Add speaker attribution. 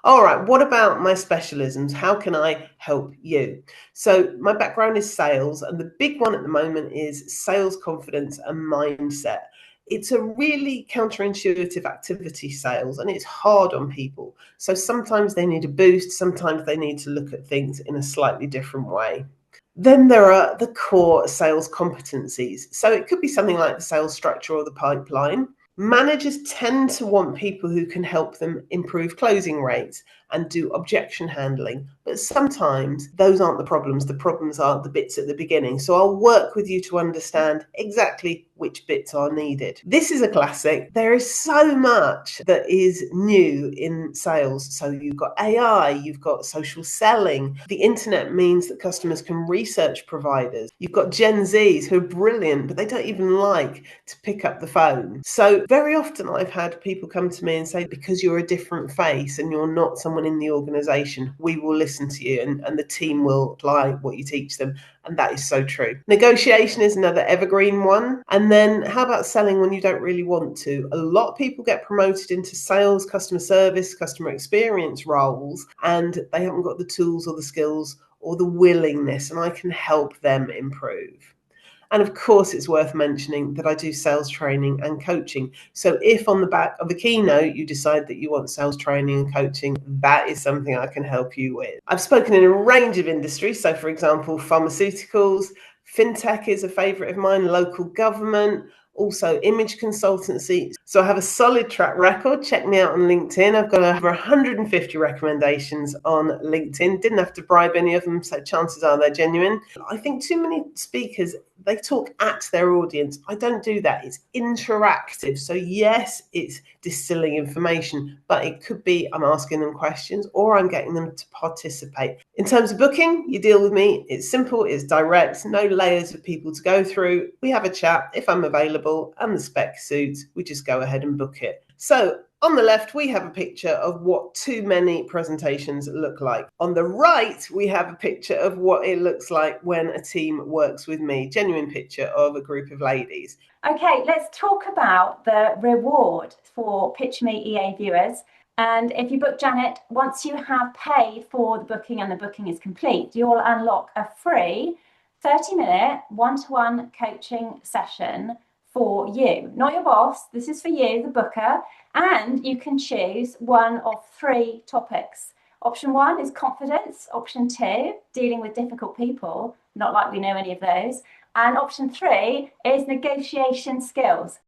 Speaker 1: All right, what about my specialisms? How can I help you? So, my background is sales, and the big one at the moment is sales confidence and mindset. It's a really counterintuitive activity, sales, and it's hard on people. So, sometimes they need a boost, sometimes they need to look at things in a slightly different way. Then there are the core sales competencies. So, it could be something like the sales structure or the pipeline. Managers tend to want people who can help them improve closing rates and do objection handling. But sometimes those aren't the problems. The problems are the bits at the beginning. So I'll work with you to understand exactly which bits are needed. This is a classic. There is so much that is new in sales. So you've got AI, you've got social selling. The internet means that customers can research providers. You've got Gen Zs who are brilliant, but they don't even like to pick up the phone. So very often I've had people come to me and say, because you're a different face and you're not someone in the organization, we will listen to you and the team will apply what you teach them. And that is so true. Negotiation is another evergreen one. And then how about selling when you don't really want to? A lot of people get promoted into sales, customer service, customer experience roles, and they haven't got the tools or the skills or the willingness, and I can help them improve. And of course, it's worth mentioning that I do sales training and coaching. So if on the back of a keynote you decide that you want sales training and coaching, that is something I can help you with. I've spoken in a range of industries. So for example, pharmaceuticals, fintech is a favourite of mine, local government, also image consultancy. So I have a solid track record. Check me out on LinkedIn. I've got over 150 recommendations on LinkedIn. Didn't have to bribe any of them, so chances are they're genuine. I think too many speakers, they talk at their audience. I don't do that. It's interactive. So yes, it's distilling information, but it could be I'm asking them questions or I'm getting them to participate. In terms of booking, you deal with me. It's simple, it's direct, no layers of people to go through. We have a chat if I'm available and the spec suits, we just go ahead and book it. So on the left, we have a picture of what too many presentations look like. On the right, we have a picture of what it looks like when a team works with me. Genuine picture of a group of ladies.
Speaker 2: Okay, let's talk about the reward for Pitch Me EA viewers. And if you book Janet, once you have paid for the booking and the booking is complete, you'll unlock a free 30-minute one-to-one coaching session for you, not your boss. This is for you, the booker, and you can choose one of 3 topics. Option 1 is confidence. Option 2, dealing with difficult people. Not like we know any of those. And option 3 is negotiation skills.